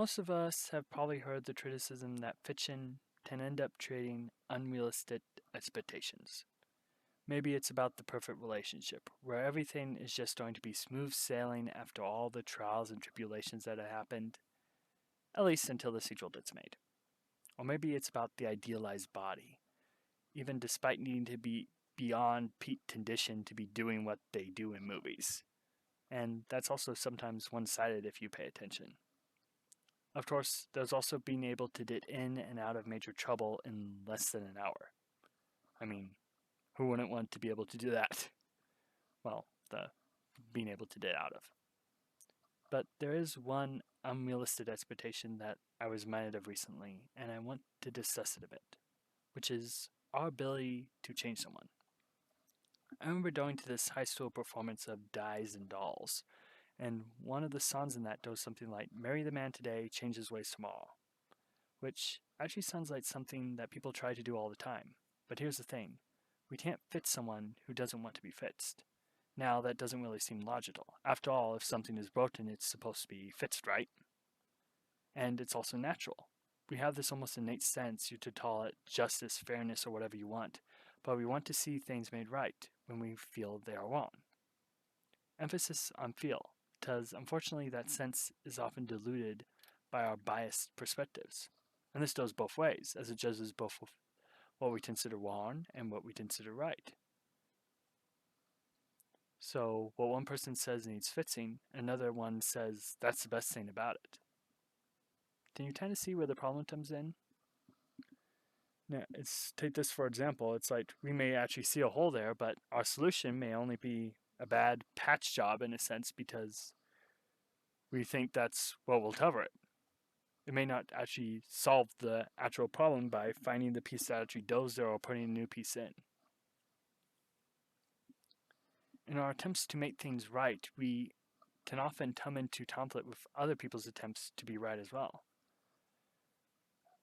Most of us have probably heard the criticism that fiction can end up creating unrealistic expectations. Maybe it's about the perfect relationship, where everything is just going to be smooth sailing after all the trials and tribulations that have happened, at least until the sequel gets made. Or maybe it's about the idealized body, even despite needing to be beyond peak condition to be doing what they do in movies. And that's also sometimes one sided if you pay attention. Of course, there's also being able to get in and out of major trouble in less than an hour. I mean, who wouldn't want to be able to do that? Well, the being able to get out of. But there is one unrealistic expectation that I was reminded of recently, and I want to discuss it a bit, which is our ability to change someone. I remember going to this high school performance of Dies and Dolls, and one of the songs in that goes something like, "Marry the man today, change his ways tomorrow," which actually sounds like something that people try to do all the time. But here's the thing, we can't fix someone who doesn't want to be fixed. Now, that doesn't really seem logical. After all, if something is broken, it's supposed to be fixed, right? And it's also natural. We have this almost innate sense, you could call it justice, fairness, or whatever you want, but we want to see things made right when we feel they are wrong. Emphasis on feel, because unfortunately that sense is often diluted by our biased perspectives. And this goes both ways, as it judges both what we consider wrong and what we consider right. So what one person says needs fixing, another one says that's the best thing about it. Can you kind of see where the problem comes in? Now, take this for example. It's like we may actually see a hole there, but our solution may only be a bad patch job in a sense because we think that's what will cover it. It may not actually solve the actual problem by finding the piece that actually goes there or putting a new piece in. In our attempts to make things right, we can often come into conflict with other people's attempts to be right as well.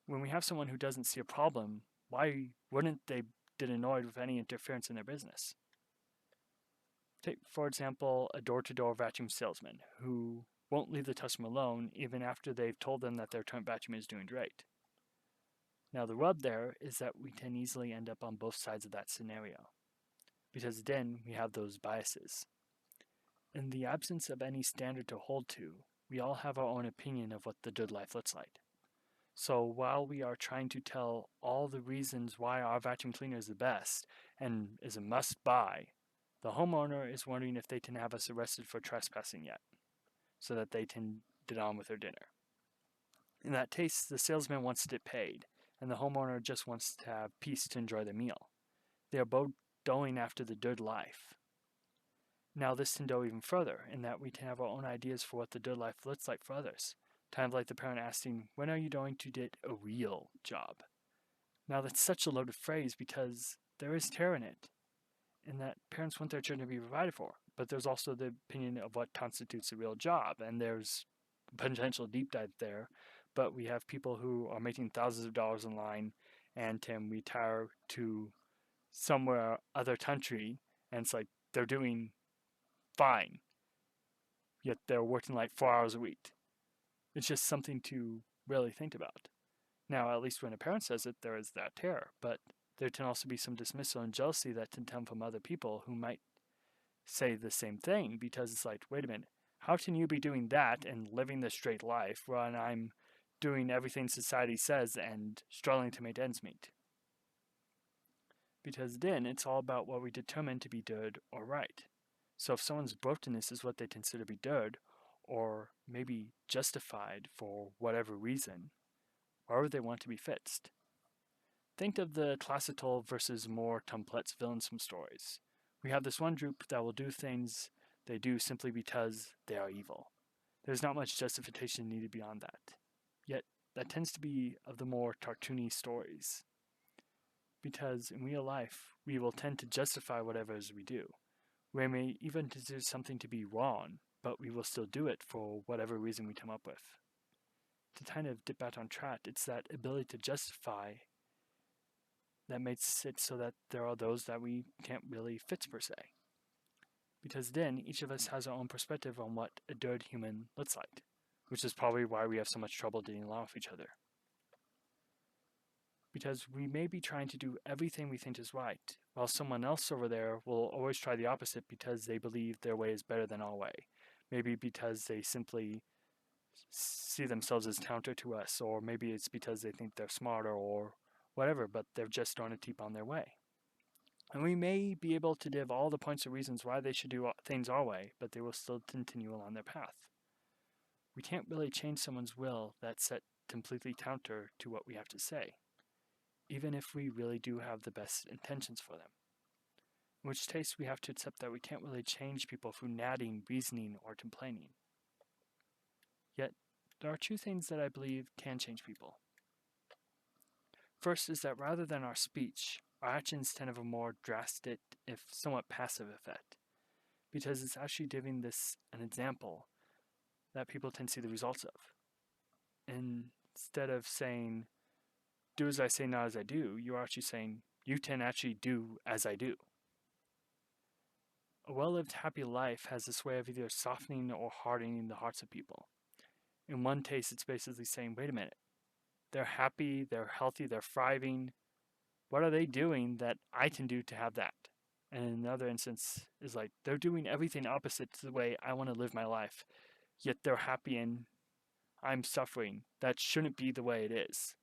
When we have someone who doesn't see a problem, why wouldn't they get annoyed with any interference in their business? Take, for example, a door-to-door vacuum salesman who won't leave the customer alone even after they've told them that their current vacuum is doing great. Now, the rub there is that we can easily end up on both sides of that scenario, because then we have those biases. In the absence of any standard to hold to, we all have our own opinion of what the good life looks like. So while we are trying to tell all the reasons why our vacuum cleaner is the best and is a must buy, the homeowner is wondering if they can have us arrested for trespassing yet, so that they can get on with their dinner. In that case, the salesman wants to get paid, and the homeowner just wants to have peace to enjoy their meal. They are both going after the good life. Now this can go even further, in that we can have our own ideas for what the good life looks like for others. Kind of like the parent asking, when are you going to get a real job? Now that's such a loaded phrase because there is terror in it, in that parents want their children to be provided for. But there's also the opinion of what constitutes a real job, and there's potential deep dive there. But we have people who are making thousands of dollars in line and can retire to somewhere other country, and it's like they're doing fine, yet they're working like 4 hours a week. It's just something to really think about. Now, at least when a parent says it, there is that terror, but there can also be some dismissal and jealousy that can come from other people who might say the same thing because it's like, wait a minute, how can you be doing that and living the straight life when I'm doing everything society says and struggling to make ends meet? Because then it's all about what we determine to be good or right. So if someone's brokenness is what they consider to be good, or maybe justified for whatever reason, why would they want to be fixed? Think of the classical versus more complex villains from stories. We have this one group that will do things they do simply because they are evil. There's not much justification needed beyond that. Yet, that tends to be of the more cartoony stories. Because in real life, we will tend to justify whatever it is we do. We may even consider something to be wrong, but we will still do it for whatever reason we come up with. To kind of dip back on track, it's that ability to justify that makes it so that there are those that we can't really fix per se. Because then each of us has our own perspective on what a good human looks like. which is probably why we have so much trouble getting along with each other. Because we may be trying to do everything we think is right, while someone else over there will always try the opposite because they believe their way is better than our way. Maybe because they simply see themselves as counter to us, or maybe it's because they think they're smarter or whatever, but they're just trying to keep on their way. And we may be able to give all the points of reasons why they should do things our way, but they will still continue along their path. We can't really change someone's will that's set completely counter to what we have to say, even if we really do have the best intentions for them. In which case, we have to accept that we can't really change people through nagging, reasoning, or complaining. Yet, there are two things that I believe can change people. First is that rather than our speech, our actions tend to have a more drastic, if somewhat passive effect, because it's actually giving this an example that people tend to see the results of. Instead of saying, do as I say, not as I do, you're actually saying, you can actually do as I do. A well-lived, happy life has this way of either softening or hardening the hearts of people. In one case, it's basically saying, wait a minute, they're happy, they're healthy, they're thriving. What are they doing that I can do to have that? And in another instance is like, they're doing everything opposite to the way I want to live my life, yet they're happy and I'm suffering. That shouldn't be the way it is.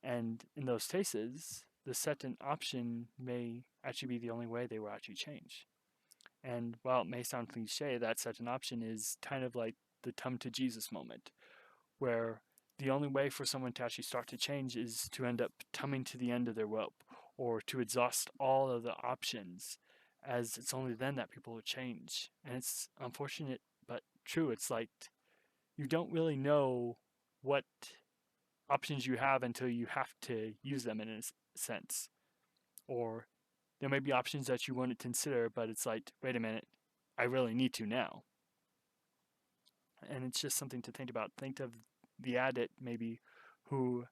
And in those cases, the second option may actually be the only way they will actually change. And while it may sound cliche, that such an option is kind of like the come to Jesus moment, where the only way for someone to actually start to change is to end up coming to the end of their rope or to exhaust all of the options, as it's only then that people will change. And it's unfortunate but true. It's like you don't really know what options you have until you have to use them in a sense. Or there may be options that you wouldn't consider, but it's like, wait a minute, I really need to now. And it's just something to think about. Think of the addict maybe who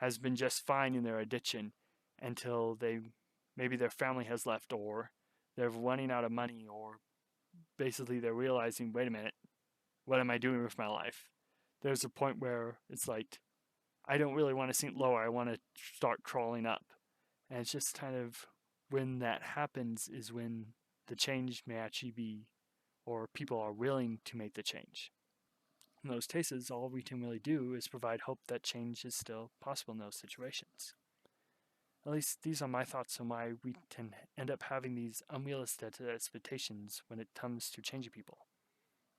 has been just fine in their addiction until maybe their family has left, or they're running out of money, or basically they're realizing, wait a minute, what am I doing with my life? There's a point where it's like, I don't really want to sink lower, I want to start crawling up. And it's just kind of when that happens is when the change may actually be, or people are willing to make the change. In those cases, all we can really do is provide hope that change is still possible in those situations. At least these are my thoughts on why we can end up having these unrealistic expectations when it comes to changing people.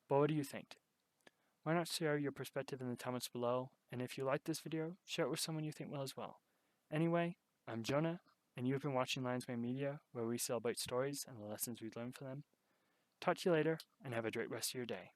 But what do you think? Why not share your perspective in the comments below, and if you like this video, share it with someone you think will as well. Anyway, I'm Jonah, and you've been watching Lionsmane Media, where we celebrate stories and the lessons we learn from them. Talk to you later, and have a great rest of your day.